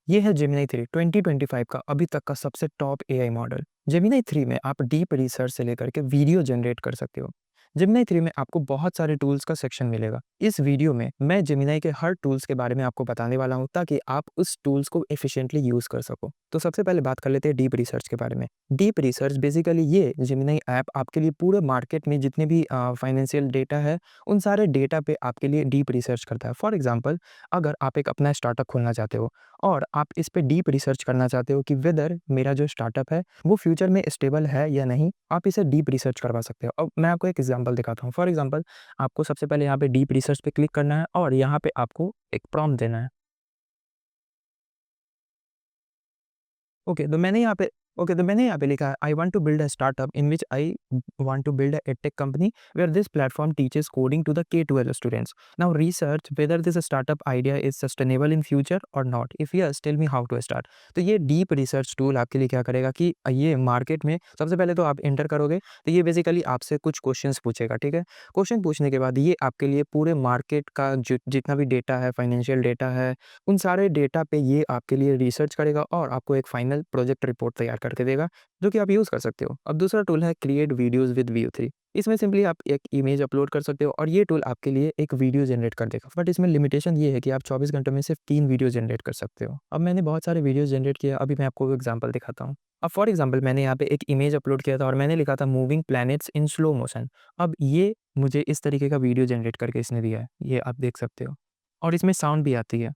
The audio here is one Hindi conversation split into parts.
ये है जेमिनी 3 2025 का अभी तक का सबसे टॉप एआई मॉडल। जेमिनी 3 में आप डीप रिसर्च से लेकर के वीडियो जनरेट कर सकते हो। जेमिनी 3 में आपको बहुत सारे टूल्स का सेक्शन मिलेगा। इस वीडियो में मैं जेमिनी के हर टूल्स के बारे में आपको बताने वाला हूँ ताकि आप उस टूल्स को एफिशिएंटली यूज़ कर सको। तो सबसे पहले बात कर लेते हैं डीप रिसर्च के बारे में। डीप रिसर्च बेसिकली ये जेमिनी ऐप आपके लिए पूरे मार्केट में जितने भी फाइनेंशियल डेटा है, उन सारे डेटा पे आपके लिए डीप रिसर्च करता है। फॉर एग्ज़ाम्पल, अगर आप एक अपना स्टार्टअप खोलना चाहते हो और आप इस पे डीप रिसर्च करना चाहते हो कि वेदर मेरा जो स्टार्टअप है वो फ्यूचर में स्टेबल है या नहीं, आप इसे डीप रिसर्च करवा सकते हो। अब मैं आपको एक एग्जांपल दिखाता हूँ। फॉर एग्जांपल, आपको सबसे पहले यहाँ पे डीप रिसर्च पे क्लिक करना है और यहाँ पे आपको एक प्रॉम्प्ट देना है। ओके, तो मैंने यहाँ पे लिखा है, I want to build a startup in which I want to build a edtech company where this platform teaches coding to the K-12 students. Now research whether this startup idea is sustainable in future और not. If yes, tell me how to start. तो ये डीप रिसर्च टूल आपके लिए क्या करेगा कि ये मार्केट में सबसे पहले तो आप एंटर करोगे, तो ये बेसिकली आपसे कुछ क्वेश्चंस पूछेगा, ठीक है? क्वेश्चन पूछने के बाद ये आपके लिए पूरे मार्केट का जितना भी डेटा है, फाइनेंशियल डेटा है, उन सारे डेटा पे ये आपके लिए रिसर्च करेगा और आपको एक फाइनल प्रोजेक्ट रिपोर्ट तैयार करके देगा, जो कि आप यूज़ कर सकते हो। अब दूसरा टूल है क्रिएट वीडियोज़ विद व्यू 3। इसमें सिंपली आप एक इमेज अपलोड कर सकते हो और ये टूल आपके लिए एक वीडियो जनरेट कर देगा। बट इसमें लिमिटेशन ये है कि आप 24 घंटों में सिर्फ 3 वीडियो जनरेट कर सकते हो। अब मैंने बहुत सारे वीडियोज़ जनरेट किए, अभी मैं आपको एग्जांपल दिखाता हूँ। अब फॉर एग्जांपल, मैंने यहाँ पे एक इमेज अपलोड किया था और मैंने लिखा था moving planets in slow motion. अब ये मुझे इस तरीके का वीडियो जनरेट करके इसने दिया है, ये आप देख सकते हो और इसमें साउंड भी आती है।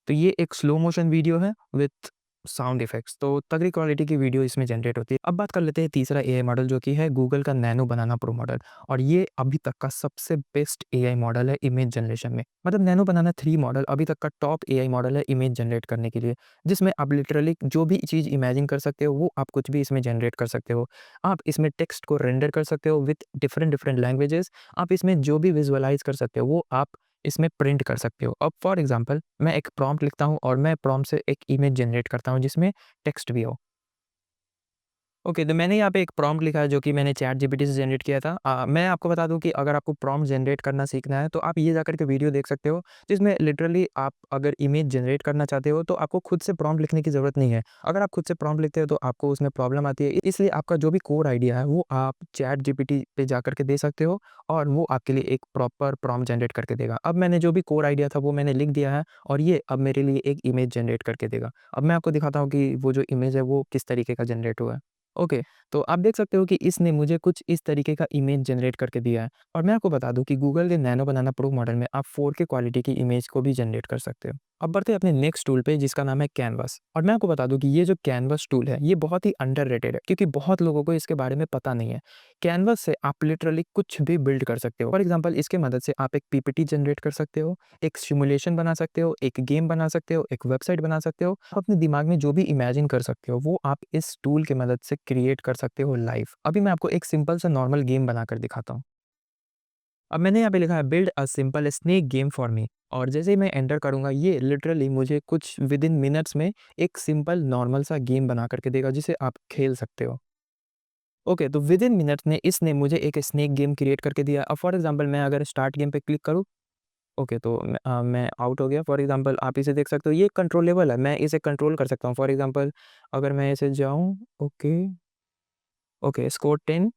तो ये एक स्लो मोशन वीडियो है विथ साउंड इफेक्ट्स, तो तगड़ी क्वालिटी की वीडियो इसमें जनरेट होती है। अब बात कर लेते हैं तीसरा एआई मॉडल, जो कि है गूगल का नैनो बनाना प्रो मॉडल। और ये अभी तक का सबसे बेस्ट एआई मॉडल है इमेज जनरेशन में। मतलब नैनो बनाना 3 मॉडल अभी तक का टॉप एआई मॉडल है इमेज जनरेट करने के लिए, जिसमें आप लिटरली जो भी चीज़ इमेजिन कर सकते हो वो आप कुछ भी इसमें जनरेट कर सकते हो। आप इसमें टेक्स्ट को रेंडर कर सकते हो विथ डिफरेंट डिफरेंट लैंग्वेजेस। आप इसमें जो भी विजुअलाइज कर सकते हो वो आप इसमें प्रिंट कर सकते हो। अब फॉर एग्ज़ाम्पल, मैं एक प्रॉम्प्ट लिखता हूँ और मैं प्रॉम्प्ट से एक इमेज जनरेट करता हूँ जिसमें टेक्स्ट भी हो। ओके, तो मैंने यहाँ पे एक प्रॉम्प्ट लिखा है जो कि मैंने चैटजीपीटी से जनरेट किया था। मैं आपको बता दूँ कि अगर आपको प्रॉम्प्ट जनरेट करना सीखना है तो आप ये जाकर के वीडियो देख सकते हो, जिसमें लिटरली आप अगर इमेज जनरेट करना चाहते हो तो आपको खुद से प्रॉम्प्ट लिखने की ज़रूरत नहीं है। अगर आप खुद से प्रॉम्प्ट लिखते हो तो आपको उसमें प्रॉब्लम आती है, इसलिए आपका जो भी कोड आइडिया है वो आप चैटजीपीटी पे जाकर के दे सकते हो और वो आपके लिए एक प्रॉपर प्रॉम्प्ट जनरेट करके देगा। अब मैंने जो भी कोड आइडिया था वो मैंने लिख दिया है और ये अब मेरे लिए एक इमेज जनरेट करके देगा। अब मैं आपको दिखाता हूँ कि वो जो इमेज है वो किस तरीके का जनरेट हुआ है। ओके, तो आप देख सकते हो कि इसने मुझे कुछ इस तरीके का इमेज जनरेट करके दिया है और मैं आपको बता दूं कि गूगल के नैनो बनाना प्रो मॉडल में आप 4K क्वालिटी की इमेज को भी जनरेट कर सकते हो। अब बढ़ते हैं अपने नेक्स्ट टूल पे जिसका नाम है कैनवास। और मैं आपको बता दूं कि ये जो कैनवास टूल है ये बहुत ही अंडररेटेड है क्योंकि बहुत लोगों को इसके बारे में पता नहीं है। कैनवास से आप लिटरली कुछ भी बिल्ड कर सकते हो। फॉर एग्जाम्पल, इसके मदद से आप एक पीपीटी जनरेट कर सकते हो, एक सिमुलेशन बना सकते हो, एक गेम बना सकते हो, एक वेबसाइट बना सकते हो। आप अपने दिमाग में जो भी इमेजिन कर सकते हो वो आप इस टूल की मदद से क्रिएट कर सकते हो लाइव। अभी मैं आपको एक सिंपल सा नॉर्मल गेम बनाकर दिखाता हूँ। अब मैंने यहाँ पे लिखा है build a simple snake game for me और जैसे ही मैं एंटर करूँगा ये लिटरली मुझे कुछ विद इन मिनट्स में एक सिंपल नॉर्मल सा गेम बना करके देगा जिसे आप खेल सकते हो। ओके, तो विद इन मिनट्स ने इसने मुझे एक स्नेक गेम क्रिएट करके दिया। अब फॉर एग्जांपल, मैं अगर स्टार्ट गेम पे क्लिक करूँ, ओके, तो मैं आउट हो गया। फॉर एग्जांपल, आप इसे देख सकते हो, ये कंट्रोलेबल है, मैं इसे कंट्रोल कर सकता हूँ। फॉर एग्जांपल, अगर मैं ऐसे जाऊँ, ओके, ओके, स्कोर 10,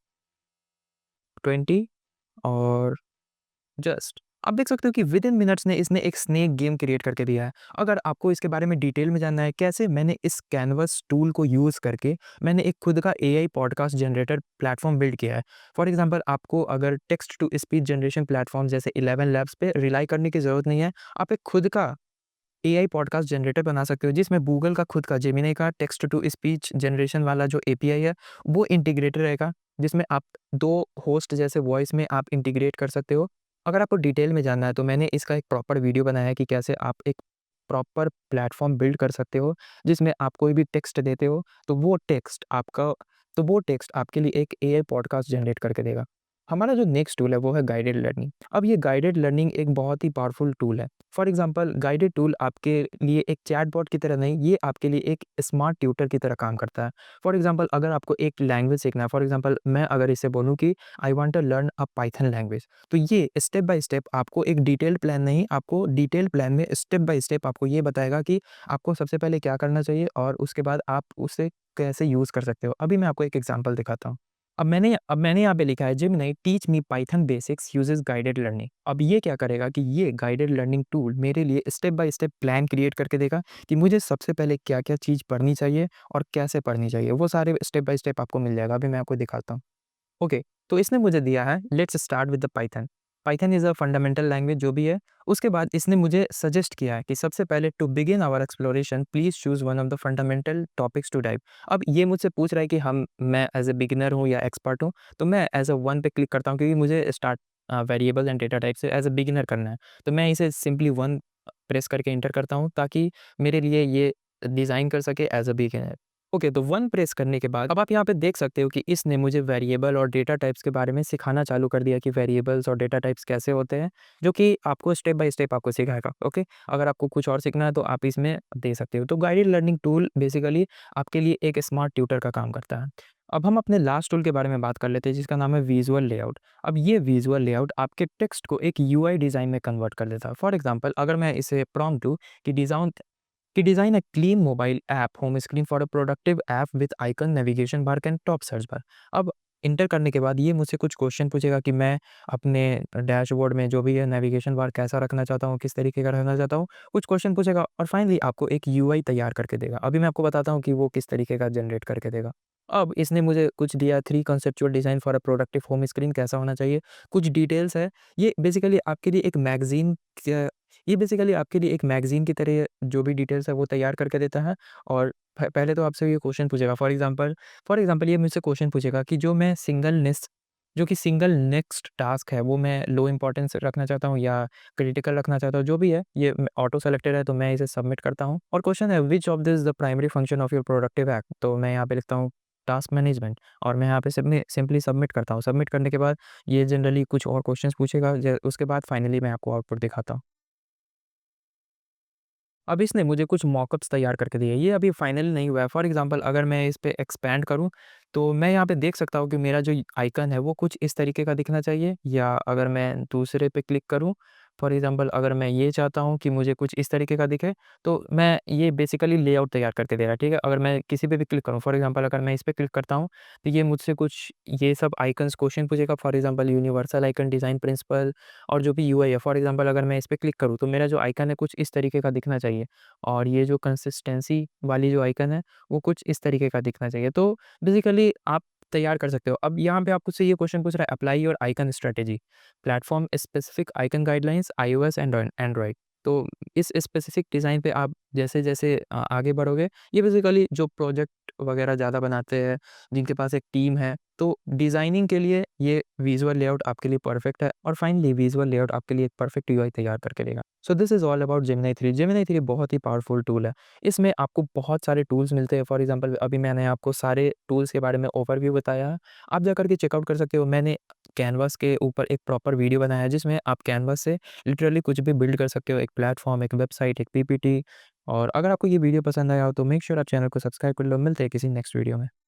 20 और जस्ट आप देख सकते हो कि विद इन मिनट्स ने इसने एक स्नेक गेम क्रिएट करके दिया है। अगर आपको इसके बारे में डिटेल में जानना है कैसे मैंने इस कैनवस टूल को यूज़ करके मैंने एक खुद का AI podcast generator platform build किया है। फॉर एग्जांपल, आपको अगर text to speech generation platform जैसे 11 लैब्स पे रिलाई करने की ज़रूरत नहीं है। आप एक खुद का एआई पॉडकास्ट जनरेटर बना सकते हो जिसमें गूगल का खुद का जेमिनी का टेक्स्ट टू स्पीच जनरेशन वाला जो एपीआई है वो इंटीग्रेटेड रहेगा, जिसमें आप 2 होस्ट जैसे वॉइस में आप इंटीग्रेट कर सकते हो। अगर आपको डिटेल में जानना है तो मैंने इसका एक प्रॉपर वीडियो बनाया है कि कैसे आप एक प्रॉपर प्लेटफॉर्म बिल्ड कर सकते हो, जिसमें आप कोई भी टेक्स्ट देते हो तो वो टेक्स्ट आपके लिए एक एआई पॉडकास्ट जनरेट करके देगा। हमारा जो नेक्स्ट टूल है वो है गाइडेड लर्निंग। अब ये गाइडेड लर्निंग एक बहुत ही पावरफुल टूल है। फॉर एग्जांपल गाइडेड टूल आपके लिए एक चैटबॉट की तरह नहीं, ये आपके लिए एक स्मार्ट ट्यूटर की तरह काम करता है। फॉर एग्जांपल अगर आपको एक लैंग्वेज सीखना है, फॉर एग्जांपल मैं अगर इसे बोलूँ कि I want to learn a Python language, तो ये स्टेप बाय स्टेप आपको एक डिटेल्ड प्लान नहीं, आपको डिटेल्ड प्लान में स्टेप बाय स्टेप आपको ये बताएगा कि आपको सबसे पहले क्या करना चाहिए और उसके बाद आप उसे कैसे यूज़ कर सकते हो। अभी मैं आपको एक एग्जांपल दिखाता हूँ। अब मैंने यहाँ पे लिखा है Gemini teach me Python basics uses guided learning. अब ये क्या करेगा कि ये गाइडेड लर्निंग टूल मेरे लिए step by step plan create करके देगा कि मुझे सबसे पहले क्या-क्या चीज़ पढ़नी चाहिए और कैसे पढ़नी चाहिए। वो सारे स्टेप बाय स्टेप आपको मिल जाएगा। अभी मैं आपको दिखाता हूँ। ओके, तो इसने मुझे दिया है let's start with the Python. Python is a fundamental language जो भी है। उसके बाद इसने मुझे सजेस्ट किया है कि सबसे पहले to begin our exploration please choose one of the fundamental topics to dive. अब ये मुझसे पूछ रहा है कि मैं एज़ अ बिगिनर हूँ या एक्सपर्ट हूँ, तो मैं एज़ अ 1 पे क्लिक करता हूँ क्योंकि मुझे start variable and data type से एज़ अ बिगिनर करना है। तो मैं इसे सिंपली 1 प्रेस करके एंटर करता हूँ ताकि मेरे लिए ये डिज़ाइन कर सके एज़ अ बिगिनर। ओके, तो 1 प्रेस करने के बाद अब आप यहाँ पे देख सकते हो कि इसने मुझे वेरिएबल और डेटा टाइप्स के बारे में सिखाना चालू कर दिया कि वेरिएबल्स और डेटा टाइप्स कैसे होते हैं, जो कि आपको स्टेप बाय स्टेप आपको सिखाएगा। ओके, अगर आपको कुछ और सीखना है तो आप इसमें दे सकते हो। तो गाइडेड लर्निंग टूल बेसिकली आपके लिए एक स्मार्ट ट्यूटर का काम करता है। अब हम अपने लास्ट टूल के बारे में बात कर लेते हैं जिसका नाम है विजुअल लेआउट। अब ये विजुअल लेआउट आपके टेक्स्ट को एक यूआई डिज़ाइन में कन्वर्ट कर देता है। फॉर एग्जांपल अगर मैं इसे प्रॉम्प्ट दूँ कि design a clean mobile app home screen for a productive app with icon navigation bar and top search bar। अब इंटर करने के बाद ये मुझसे कुछ क्वेश्चन पूछेगा कि मैं अपने डैशबोर्ड में जो भी है नेविगेशन बार कैसा रखना चाहता हूँ, किस तरीके का रखना चाहता हूँ, कुछ क्वेश्चन पूछेगा और फाइनली आपको एक यूआई तैयार करके देगा। अभी मैं आपको बताता हूँ कि वो किस तरीके का जनरेट करके देगा। अब इसने मुझे कुछ दिया 3 conceptual design for a productive home screen कैसा होना चाहिए, कुछ डिटेल्स है। ये बेसिकली आपके लिए एक मैगज़ीन क ये बेसिकली आपके लिए एक मैगज़ीन की तरह जो भी डिटेल्स है वो तैयार करके देता है और पहले तो आपसे ये क्वेश्चन पूछेगा। फॉर एग्ज़ाम्पल ये मुझसे क्वेश्चन पूछेगा कि जो कि सिंगल नेक्स्ट टास्क है वो मैं लो इम्पोर्टेंस रखना चाहता हूँ या क्रिटिकल रखना चाहता हूँ, जो भी है ये ऑटो सेलेक्टेड है तो मैं इसे सबमिट करता हूँ। और क्वेश्चन है which of this the primary function of your productive app, तो मैं यहाँ पे लिखता हूँ टास्क मैनेजमेंट और मैं यहाँ पे सिंपली सबमिट करता हूँ। सबमिट करने के बाद ये जनरली कुछ और क्वेश्चंस पूछेगा, उसके बाद फाइनली मैं आपको आउटपुट दिखाता हूँ। अब इसने मुझे कुछ मॉकअप्स तैयार करके दिए। ये अभी फाइनल नहीं हुआ है। फॉर एग्ज़ाम्पल अगर मैं इस पे एक्सपैंड करूँ, तो मैं यहाँ पे देख सकता हूँ कि मेरा जो आइकन है वो कुछ इस तरीके का दिखना चाहिए या अगर मैं दूसरे पे क्लिक करूँ, फॉर एग्ज़ाम्पल अगर मैं ये चाहता हूँ कि मुझे कुछ इस तरीके का दिखे, तो मैं ये बेसिकली लेआउट तैयार करके दे रहा है, ठीक है? अगर मैं किसी पे भी क्लिक करूँ, फॉर एग्ज़ाम्पल अगर मैं इस पे क्लिक करता हूँ, तो ये मुझसे कुछ ये सब आइकन्स क्वेश्चन पूछेगा, for example universal icon design principle और जो भी यूआई है, फॉर एग्ज़ाम्पल अगर मैं इस पे क्लिक करूँ, तो मेरा जो आइकन है कुछ इस तरीके का दिखना चाहिए। और ये जो कंसिस्टेंसी वाली जो आइकन है, वो कुछ इस तरीके का दिखना चाहिए। तो बेसिकली आप तैयार कर सकते हो। अब यहाँ पे आपसे ये क्वेश्चन पूछ रहा है apply your icon strategy, platform specific icon guidelines iOS and Android. तो इस स्पेसिफिक डिज़ाइन पे आप जैसे-जैसे आगे बढ़ोगे, ये बेसिकली जो प्रोजेक्ट वगैरह ज़्यादा बनाते हैं, जिनके पास एक टीम है, तो डिज़ाइनिंग के लिए ये विज़ुअल लेआउट आपके लिए परफेक्ट है और फाइनली विज़ुअल लेआउट आपके लिए एक परफेक्ट यूआई तैयार करके देगा। So this is all about Gemini 3। Gemini 3 बहुत ही पावरफुल टूल है। इसमें आपको बहुत सारे टूल्स मिलते हैं। फॉर एग्ज़ाम्पल अभी मैंने आपको सारे टूल्स के बारे में ओवरव्यू बताया है। आप जाकर के चेकआउट कर सकते हो। मैंने कैनवास के ऊपर एक प्रॉपर वीडियो बनाया है जिसमें आप कैनवास से लिटरली कुछ भी बिल्ड कर सकते हो। एक प्लेटफ़ॉर्म, एक वेबसाइट, एक पीपीटी। और अगर आपको ये वीडियो पसंद आया हो तो मेक श्योर आप चैनल को सब्सक्राइब कर लो। मिलते हैं किसी नेक्स्ट वीडियो में।